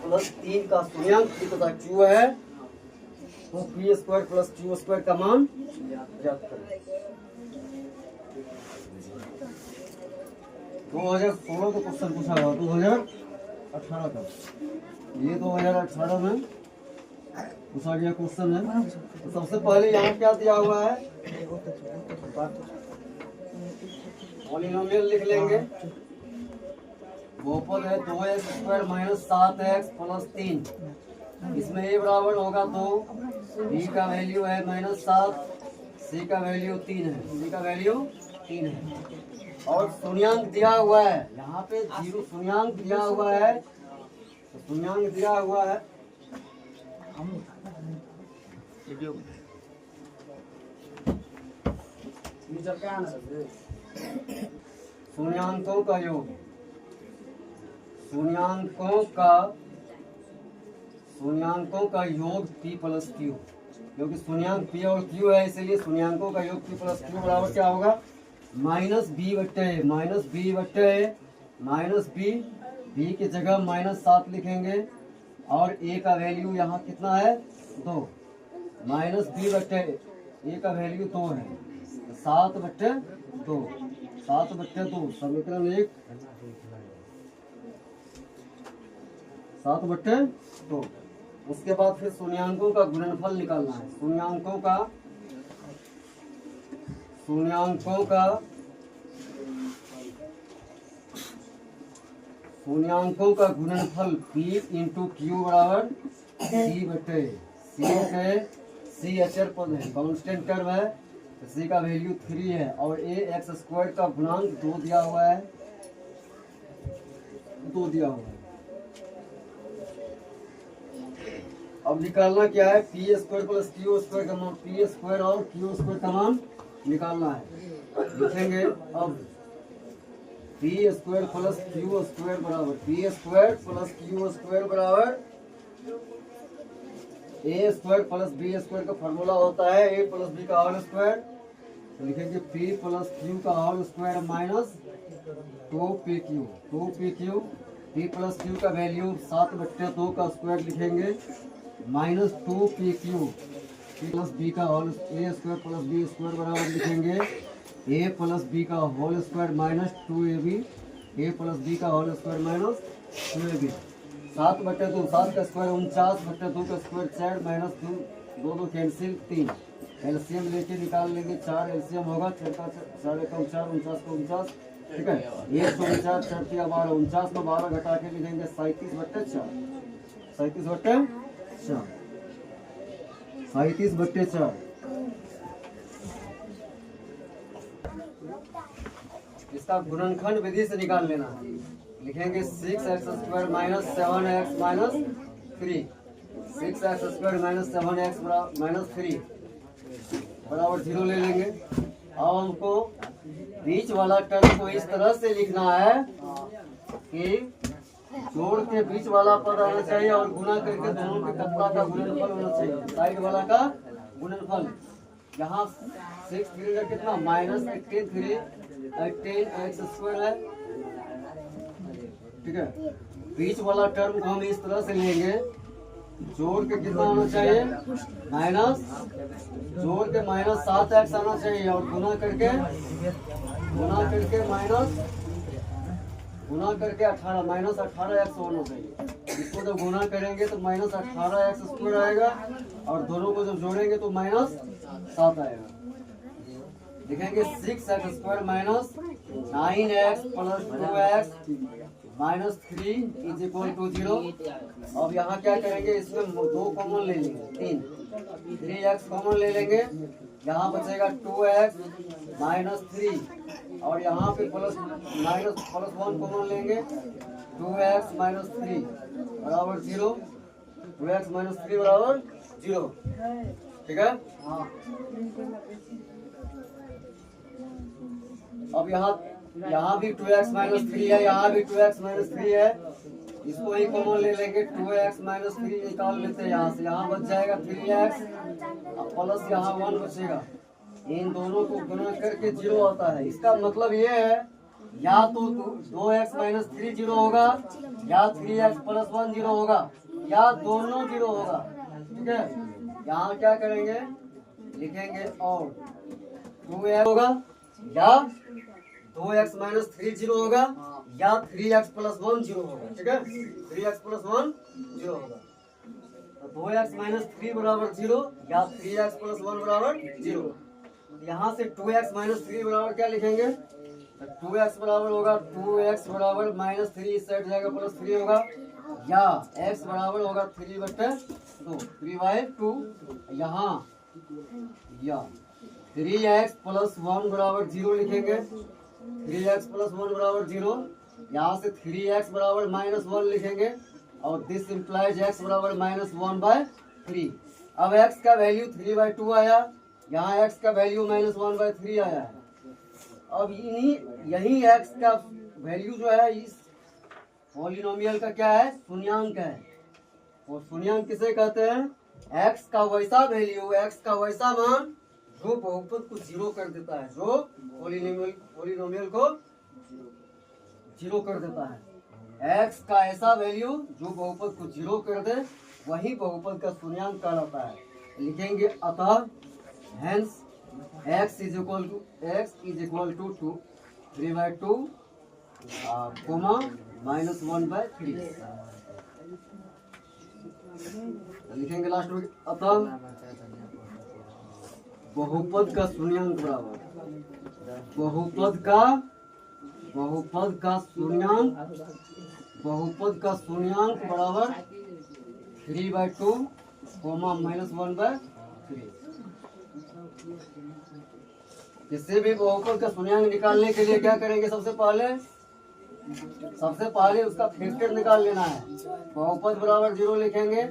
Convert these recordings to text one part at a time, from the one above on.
Plus 3 का शून्यांक p तथा q है, तो p square plus q square का मान ज्ञात करें। 2016 का क्वेश्चन पूछा हुआ 2018 का, ये 2018 में पूछा गया क्वेश्चन है। तो सबसे पहले यहाँ क्या दिया हुआ है, पॉलिनोमियल लिख लेंगे। बहुपद है 2x square minus 7x plus 3। इसमें a बराबर होगा 2, b का वैल्यू है -7, c का वैल्यू 3 है, c का वैल्यू 3 है। और शून्यांक दिया हुआ है, यहाँ पे 0 शून्यांक दिया हुआ है, तो शून्यांक दिया हुआ है शून्यांकों का योग, शून्यांकों का योग p प्लस q, क्योंकि शून्यांक p और q है, इसलिए शून्यांकों का योग p प्लस q बराबर क्या होगा, माइनस b की जगह -7 लिखेंगे और a का वैल्यू यहाँ कितना है 2, -b/a का वैल्यू 2 है, 7/2, 7/2 समीकरण 1, 7/2। उसके बाद फिर शून्यांकों का गुणनफल निकालना है। शून्यांकों का गुणनफल p इंटू क्यू बराबर c अचर पद है, कांस्टेंट टर्म है, तो c का वैल्यू 3 है और ax स्क्वायर का गुणांक 2 दिया हुआ है, 2 दिया हुआ है। अब निकालना क्या है, P square plus Q square का मान, पी स्क्वायर और क्यू स्क्वायर का मान निकालना है। लिखेंगे अब P square plus Q square बराबर, P square plus Q square बराबर A square plus B square का फॉर्मूला होता है ए प्लस बी का होल स्क्वायर। तो लिखेंगे पी प्लस क्यू का whole square minus 2pq, 2pq, P plus Q का वैल्यू 7/2 का स्क्वायर लिखेंगे minus 2pq, P plus B का होल ए स्क्वायर प्लस बी स्क्वायर बराबर लिखेंगे ए प्लस बी का होल स्क्वायर माइनस 2ab, ए प्लस बी का whole square minus 2ab। 7/2, 7 का square 49/2 का स्क्वायर 4 माइनस 2, 2 कैंसिल 3, एलसीएम लेके निकाल लेंगे 4, एलसीएम होगा 4 का 4 4, 49 का 49, ठीक है। 149 4 3 12, 49 में 12 घटा के लिखेंगे 37/4, 37/4, 37/4। इसका गुणनखंड विधि से निकाल लेना है। लिखेंगे 6x square minus 7x minus 3, 6x square minus 7x minus 3 बराबर 0 ले लेंगे। और हमको बीच वाला टर्म को इस तरह से लिखना है कि जोड़ के बीच वाला पद आना चाहिए और गुना करके दोनों के कपड़ा का गुणनफल होना चाहिए, साइड वाला का गुणनफल। यहाँ 6 3 का कितना माइनस 18x स्क्वायर है, ठीक है। बीच वाला टर्म को हम इस तरह से लेंगे, जोड़ के कितना होना चाहिए माइनस, जोड़ के माइनस 7x आना चाहिए और गुना करके -18 माइनस 18x होना चाहिए। इसको जब गुना करेंगे तो माइनस 18x स्क्वायर आएगा और दोनों को जब जोड़ेंगे तो -7 आएगा। लिखेंगे 6x square minus 9x plus 2x minus 3 is equal to 0। अब यहाँ क्या करेंगे, इसमें 2 कॉमन ले लेंगे, 3x कॉमन ले लेंगे, यहाँ बचेगा 2x माइनस 3 और यहाँ पे प्लस 1 कॉमन लेंगे, 2x माइनस 3 बराबर 0, 2x माइनस 3 बराबर 0, ठीक है। अब यहाँ भी 2x माइनस 3 है, यहाँ भी 2x माइनस 3 है, इसको ही कॉमन ले लेंगे, 2x माइनस 3 निकाल लेते हैं यहाँ से, यहाँ बच जाएगा 3x प्लस यहाँ 1 बचेगा। इन दोनों को गुणा करके 0 आता है। इसका मतलब ये है या तो 2x माइनस 3 जीरो होगा, या 3x प्लस 1 जीरो होगा, या दोनों जीरो होगा। ठीक है, यहाँ क्या करेंगे, लिखेंगे और 2x होगा, या 2x माइनस 3 जीरो होगा, या 3x प्लस 1 जीरो होगा। ठीक है, 3x प्लस 1 जीरो होगा। तो 2x माइनस 3 बराबर जीरो, या 3x प्लस 1 बराबर जीरो। यहाँ से 2x माइनस 3 बराबर क्या लिखेंगे, 2x बराबर होगा 2x बराबर माइनस 3 इस साइड जाएगा प्लस 3 होगा, या x बराबर होगा 3/2 3/2। यहाँ या 3x प्लस 1 बराबर 0 लिखेंगे, 3x प्लस 1 बराबर 0। यहाँ से 3x बराबर माइनस 1 लिखेंगे, और दिस इम्प्लाइज x बराबर माइनस 1/3। अब x का वैल्यू 3/2 आया, यहाँ x का वैल्यू माइनस 1/3 आया है। अब यही x का वैल्यू जो है इस पॉलिनोमियल का क्या है, शून्यांक है। और शून्यांक किसे कहते हैं, x का वैसा वैल्यू, x का वैसा मान जो बहुपद को जीरो कर देता है, जो पॉलिनोमियल को जीरो कर देता है। x का ऐसा वैल्यू जो बहुपद को जीरो कर दे, वही बहुपद का शून्यांक कहलाता है। लिखेंगे अतः hence x is equal to 3/2 comma minus 1/3। लिखेंगे लास्ट में अतः बहुपद का शून्यांक बराबर बहुपद का शून्यांक बराबर 3/2 कोमा माइनस 1/3। किसी भी बहुपद का शून्यांक निकालने के लिए क्या करेंगे, सबसे पहले उसका फैक्टर निकाल लेना है। बहुपद बराबर 0 लिखेंगे,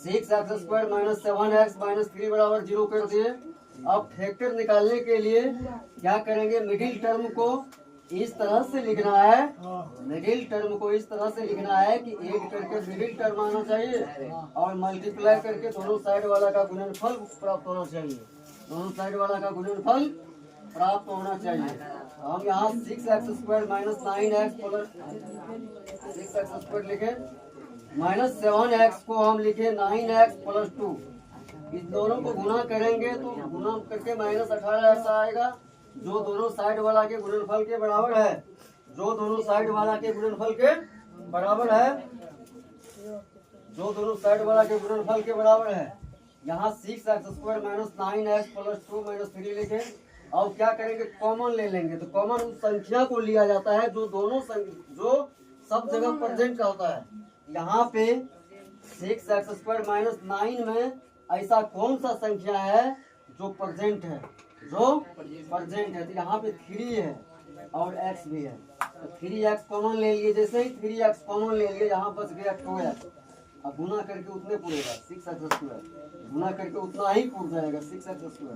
6x² माइनस 7x माइनस 3 बराबर 0 कर दिए। अब फैक्टर निकालने के लिए क्या करेंगे, मिडिल टर्म को इस तरह से लिखना है, कि ऐड करके मिडिल टर्म आना चाहिए, और मल्टीप्लाई करके दोनों साइड वाला का गुणनफल प्राप्त होना चाहिए। हम यहाँ 6x² minus 9x plus 6x² लिखे, माइनस 7x को हम लिखे 9x प्लस 2। इस दोनों को गुना करेंगे तो गुना करके माइनस 18x आएगा, जो दोनों साइड वाला के गुणनफल के बराबर है। यहाँ 6x² minus 9x plus 2 minus 3 लिखे। अब क्या करेंगे, कॉमन ले लेंगे। तो कॉमन उस संख्या को लिया जाता है जो सब जगह प्रेजेंट का होता है। यहाँ पे 6x² माइनस 9 में ऐसा कौन सा संख्या है जो प्रेजेंट है, तो यहाँ पे 3 है और x भी है। तो 3x कॉमन ले लिए, जैसे ही 3x कॉमन ले लिए यहाँ बच गया 2x। अब गुना करके उतने पूरेगा 6x², गुना करके उतना ही पूर जाएगा 6x²।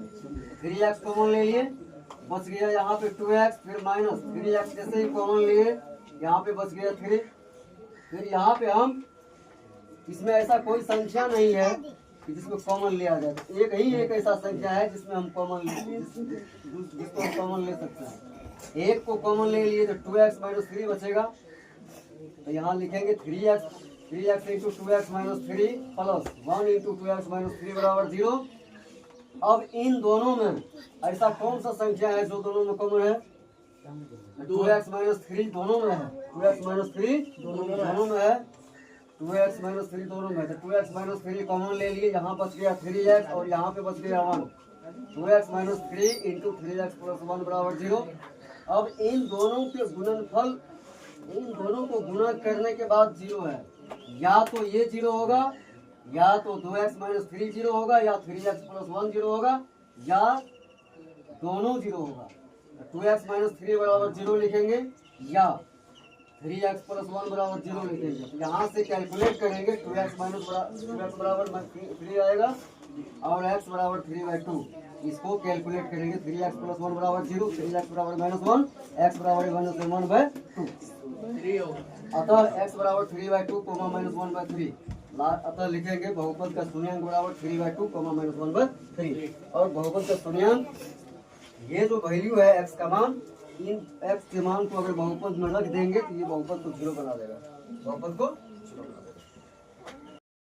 3x कॉमन ले लिए, बच गया यहाँ पे 2x, फिर माइनस 3x जैसे ही कॉमन लिए यहाँ पे बच गया 3। फिर यहाँ पे हम इसमें ऐसा कोई संख्या नहीं है कि जिसको कॉमन लिया जाए, तो एक ऐसा संख्या है जिसमें हम जिसको हम कॉमन ले सकते हैं। एक को कॉमन ले लिए तो 2x माइनस 3 बचेगा। तो यहाँ लिखेंगे 3x into 2x minus 3 plus 1 into 2x minus 3 बराबर 0। अब इन दोनों में ऐसा कौन सा संख्या है जो दोनों में कॉमन है, 2x माइनस 3 दोनों में है, 2x माइनस 3 दोनों में है, 2x माइनस 3 दोनों में। तो 2x माइनस 3 कॉमन ले लिए, यहाँ बच गया 3x और यहाँ पे बच गया 1। 2x minus 3 into 3x plus 1 बराबर 0। अब इन दोनों के गुणनफल, इन दोनों को गुणा करने के बाद 0 है। या तो ये 0 होगा, या तो 2x माइनस 3 0 होगा, या 3x प्लस 1 0 होगा, या दोनों 0 होगा। 2x माइनस 3 बराबर 0 लिखेंगे, या 3x प्लस 1 बराबर 0 लिखेंगे। यहाँ से कैलकुलेट करेंगे, 2x बराबर 3 आएगा और x बराबर 3/2। इसको कैलकुलेट करेंगे, 3x प्लस 1 बराबर 0, 3x बराबर माइनस 1, x बराबर माइनस 1/2। अतः x बराबर 3/2 कोमा माइनस 1/3। अतः लिखेंगे बहुपद का शून्यांक बराबर 3/2 कोमा माइनस 1/3। और बहुपद का शून्यांक ये जो वैल्यू है x का मान, इन एक्स के मान को अगर बहुपद में रख देंगे तो ये बहुपद को जीरो बना देगा, बहुपद को